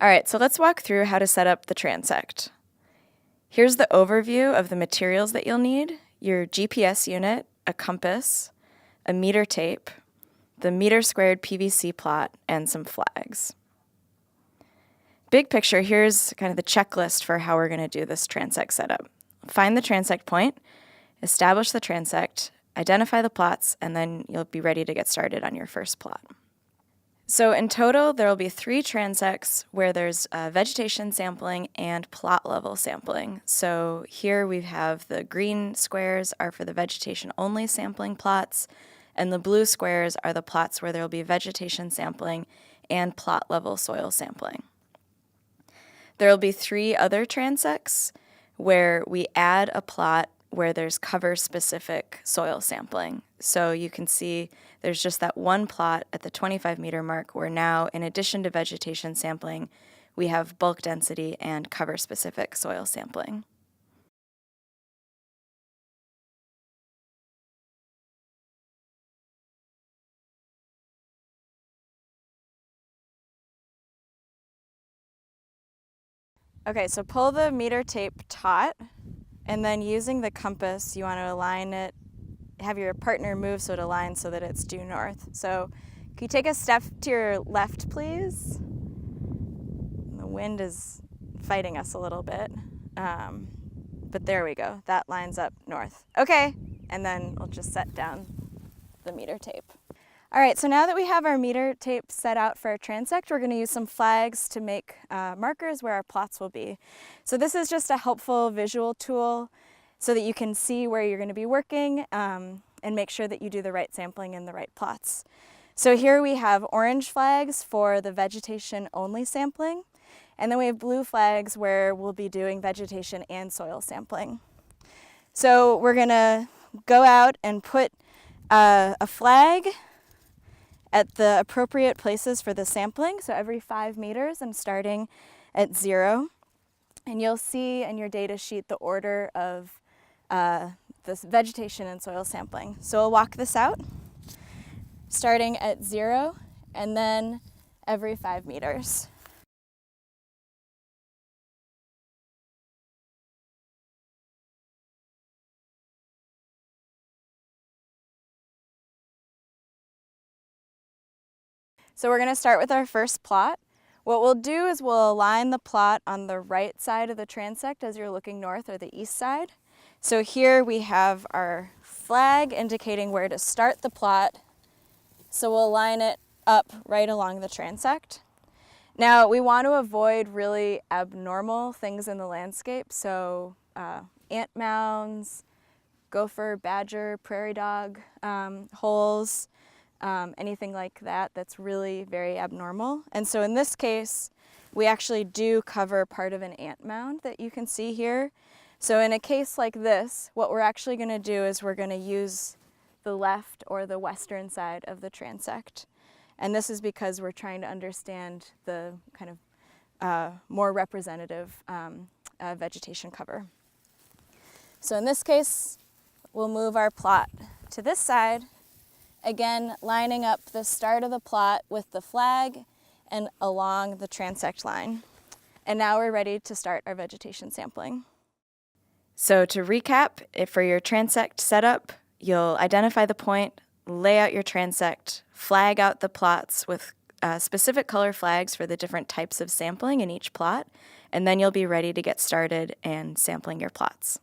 All right, so let's walk through how to set up the transect. Here's the overview of the materials that you'll need: your GPS unit, a compass, a meter tape, the meter squared PVC plot, and some flags. Big picture, here's kind of the checklist for how we're going to do this transect setup. Find the transect point, establish the transect, identify the plots, and then you'll be ready to get started on your first plot. So in total, there will be 3 transects where there's vegetation sampling and plot level sampling. So here we have the green squares are for the vegetation only sampling plots, and the blue squares are the plots where there will be vegetation sampling and plot level soil sampling. There will be 3 other transects where we add a plot where there's cover-specific soil sampling. So you can see there's just that one plot at the 25-meter mark where now, in addition to vegetation sampling, we have bulk density and cover-specific soil sampling. Okay, so pull the meter tape taut, and then using the compass, you want to align it, have your partner move so it aligns so that it's due north. So can you take a step to your left, please? The wind is fighting us a little bit, but there we go. That lines up north. Okay, and then we'll just set down the meter tape. All right, so now that we have our meter tape set out for our transect, we're going to use some flags to make markers where our plots will be. So this is just a helpful visual tool so that you can see where you're going to be working and make sure that you do the right sampling in the right plots. So here we have orange flags for the vegetation only sampling, and then we have blue flags where we'll be doing vegetation and soil sampling. So we're going to go out and put a flag at the appropriate places for the sampling. So every 5 meters, I'm starting at 0. And you'll see in your data sheet the order of this vegetation and soil sampling. So we'll walk this out, starting at 0, and then every 5 meters. So we're going to start with our first plot. What we'll do is we'll align the plot on the right side of the transect as you're looking north, or the east side. So here we have our flag indicating where to start the plot. So we'll line it up right along the transect. Now we want to avoid really abnormal things in the landscape. So ant mounds, gopher, badger, prairie dog holes, anything like that that's really very abnormal. And so in this case, we actually do cover part of an ant mound that you can see here. So in a case like this, what we're actually going to do is we're going to use the left or the western side of the transect. And this is because we're trying to understand the kind of more representative vegetation cover. So in this case, we'll move our plot to this side, again lining up the start of the plot with the flag and along the transect line. And now we're ready to start our vegetation sampling. So to recap, for your transect setup, you'll identify the point, lay out your transect, flag out the plots with specific color flags for the different types of sampling in each plot, and then you'll be ready to get started and sampling your plots.